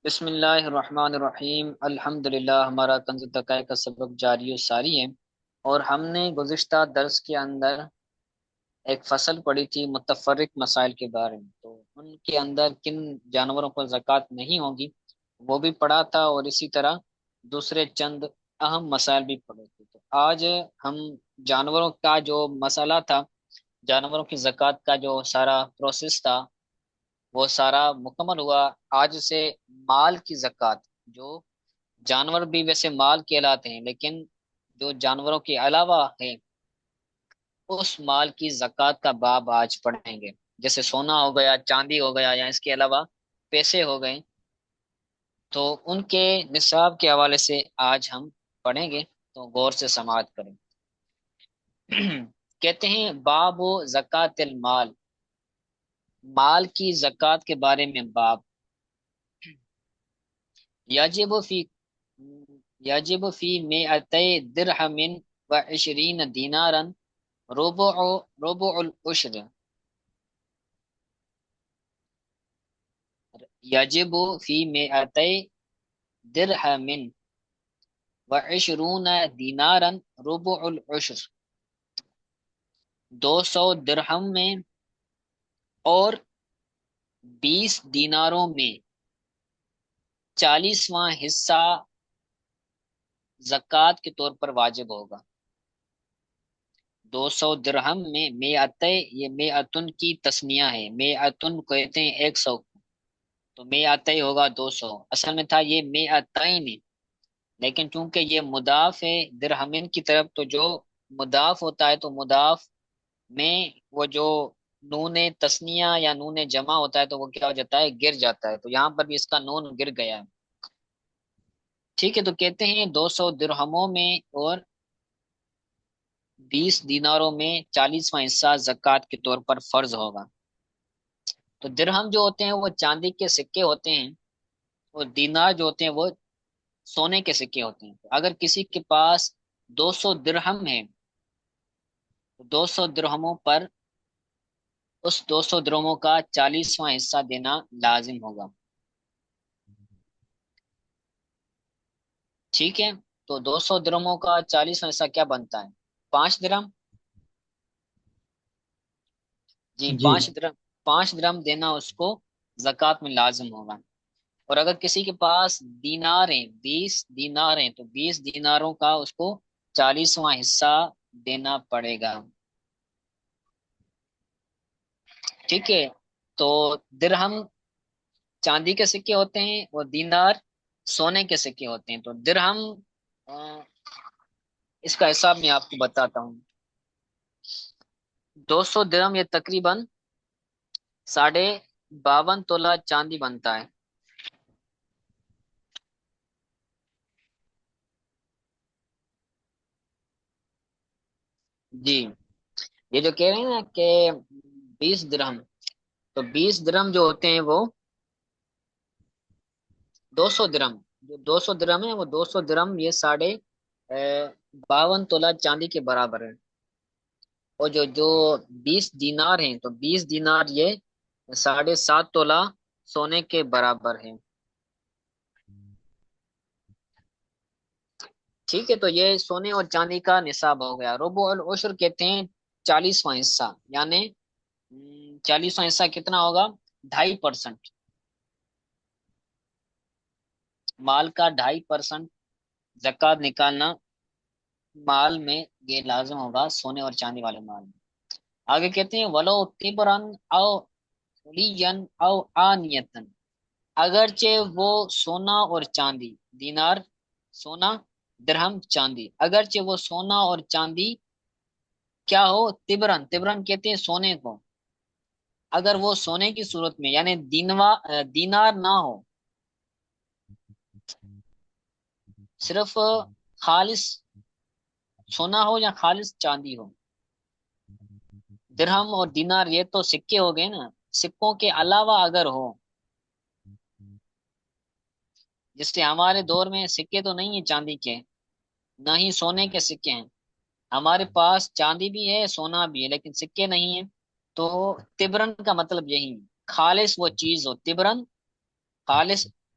بسم اللہ الرحمن الرحیم الحمدللہ۔ ہمارا کنز دقائق کا سبق جاری و ساری ہے، اور ہم نے گزشتہ درس کے اندر ایک فصل پڑھی تھی متفرق مسائل کے بارے میں، تو ان کے اندر کن جانوروں پر زکوٰۃ نہیں ہوگی وہ بھی پڑھا تھا، اور اسی طرح دوسرے چند اہم مسائل بھی پڑھے تھے۔ تو آج ہم جانوروں کا جو مسئلہ تھا، جانوروں کی زکوٰۃ کا جو سارا پروسیس تھا وہ سارا مکمل ہوا۔ آج سے مال کی زکوٰۃ، جو جانور بھی ویسے مال کہلاتے ہیں لیکن جو جانوروں کے علاوہ ہے، اس مال کی زکوٰۃ کا باب آج پڑھیں گے۔ جیسے سونا ہو گیا، چاندی ہو گیا، یا اس کے علاوہ پیسے ہو گئے، تو ان کے نصاب کے حوالے سے آج ہم پڑھیں گے، تو غور سے سماعت کریں۔ کہتے ہیں باب و زکوٰۃ المال، مال کی زکوٰۃ کے بارے میں باب۔ یجب فی یجب فی مئتی درہم و عشرین دینارا ربع ربع العشر، یجب فی مئتی درہم و عشرون دینارا ربع العشر، 200 درہم میں اور 20 دیناروں میں 40واں حصہ زکوٰۃ کے طور پر واجب ہوگا۔ 200 درہم میں میعتے، یہ میعتن کی تسنیہ ہے، میعتن کہتے ہیں 100، تو میعتے ہوگا 200، اصل میں تھا یہ میعتین، لیکن چونکہ یہ مضاف ہے درہمین کی طرف، تو جو مضاف ہوتا ہے تو مضاف میں وہ جو نون تسنیہ یا نون جمع ہوتا ہے تو وہ کیا ہو جاتا ہے، گر جاتا ہے، تو یہاں پر بھی اس کا نون گر گیا ہے۔ ٹھیک ہے، تو کہتے ہیں 200 درہموں میں اور 20 دیناروں میں 40واں حصہ زکوٰۃ کے طور پر فرض ہوگا۔ تو درہم جو ہوتے ہیں وہ چاندی کے سکے ہوتے ہیں، اور دینار جو ہوتے ہیں وہ سونے کے سکے ہوتے ہیں۔ اگر کسی کے پاس 200 درہم ہے تو 200 درہموں پر اس 200 درہموں کا 40واں حصہ دینا لازم ہوگا۔ ٹھیک ہے، تو 200 درہموں کا 40واں حصہ کیا بنتا ہے، 5 درہم۔ جی جی 5 درہم، 5 درہم دینا اس کو زکوٰۃ میں لازم ہوگا۔ اور اگر کسی کے پاس دینار ہیں، 20 دینار ہیں، تو 20 دیناروں کا اس کو 40واں حصہ دینا پڑے گا۔ ٹھیک ہے، تو درہم چاندی کے سکے ہوتے ہیں اور دینار سونے کے سکے ہوتے ہیں۔ تو درہم، آ، اس کا حساب میں آپ کو بتاتا ہوں۔ 200 درہم یہ تقریباً 52.5 تولہ چاندی بنتا ہے۔ جی، یہ جو کہہ رہے ہیں نا کہ 20 درہم، تو 20 درہم جو ہوتے ہیں وہ 200 درہم، جو 200 درہم ہے وہ 200 درہم یہ 52 تولہ چاندی کے برابر ہے۔ اور جو 20 دینار ہیں تو 20 دینار یہ 7.5 تولہ سونے کے برابر ہے۔ ٹھیک ہے، تو یہ سونے اور چاندی کا نصاب ہو گیا۔ ربع العشر کہتے ہیں 40واں حصہ، یعنی 40واں حصہ کتنا ہوگا، 2.5%، مال کا 2.5% زکوٰۃ نکالنا مال میں یہ لازم ہوگا، سونے اور چاندی والے مال میں۔ آگے کہتے ہیں ولو تبرن او لین او آنیتن، اگرچہ وہ سونا اور چاندی، دینار سونا، درہم چاندی، اگرچہ وہ سونا اور چاندی کیا ہو، تبرن، تبرن کہتے ہیں سونے کو، اگر وہ سونے کی صورت میں یعنی دینار نہ ہو، صرف خالص سونا ہو یا خالص چاندی ہو۔ درہم اور دینار یہ تو سکے ہو گئے نا، سکوں کے علاوہ اگر ہو، جس سے ہمارے دور میں سکے تو نہیں ہیں چاندی کے، نہ ہی سونے کے سکے ہیں، ہمارے پاس چاندی بھی ہے سونا بھی ہے لیکن سکے نہیں ہیں، تو تبرن کا مطلب یہی ہے، خالص وہ چیز ہو، تبرن خالص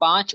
5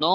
9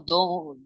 2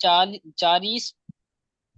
40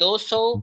200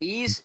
20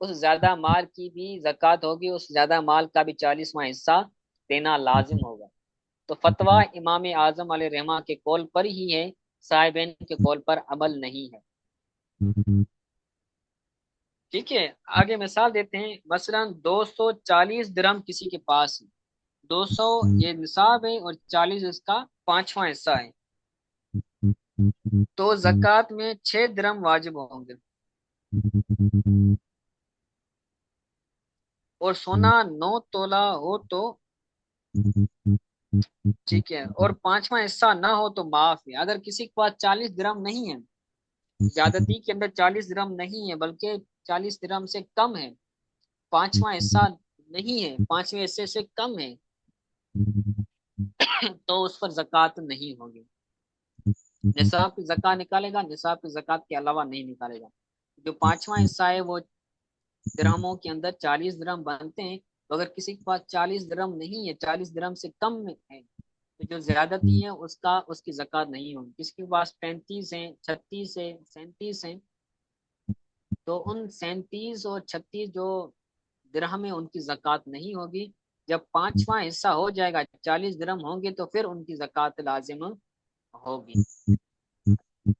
اس زیادہ مال کی بھی زکوٰۃ ہوگی، اس زیادہ مال کا بھی 40واں حصہ دینا لازم ہوگا۔ تو فتویٰ امام اعظم علیہ رحمہ کے قول پر ہی ہے، صاحبین کے قول پر عمل نہیں ہے۔ ٹھیک ہے، آگے مثال دیتے ہیں، مثلا 240 درہم کسی کے پاس ہے، 200 یہ نصاب ہے اور 40 اس کا پانچواں حصہ ہے، تو زکوٰۃ میں 6 درہم واجب ہوں گے، اور سونا 9 تولہ ہو تو ٹھیک ہے، اور پانچواں حصہ نہ ہو تو معاف ہے۔ اگر کسی کے پاس 40 درہم نہیں ہے، زیادتی کے اندر 40 درہم نہیں ہے بلکہ 40 درہم سے کم ہے، پانچواں حصہ نہیں ہے، پانچویں حصے سے کم ہے، تو اس پر زکوٰۃ نہیں ہوگی۔ نصاب کی زکوٰۃ نکالے گا، نصاب کی زکوٰۃ کے علاوہ نہیں نکالے گا۔ جو پانچواں حصہ ہے وہ درہموں کے اندر 40 درہم بنتے ہیں، تو اگر کسی کے پاس 40 درہم نہیں ہے، 40 درہم سے کم ہے، تو جو زیادتی ہے اس کی زکوٰۃ نہیں ہوگی۔ کسی کے پاس 35 ہیں، 36 ہے، 37 ہیں، تو ان 37 اور 36 جو درہم ہیں ان کی زکوٰۃ نہیں ہوگی۔ جب پانچواں حصہ ہو جائے گا، 40 درہم ہوں گے، تو پھر ان کی زکوٰۃ لازم ہوگی۔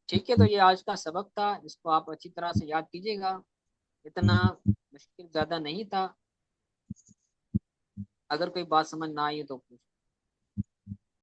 ٹھیک ہے، تو یہ آج کا سبق تھا، اس کو آپ اچھی طرح سے یاد کیجیے گا، اتنا مشکل زیادہ نہیں تھا۔ اگر کوئی بات سمجھ نہ آئی تو پوچھ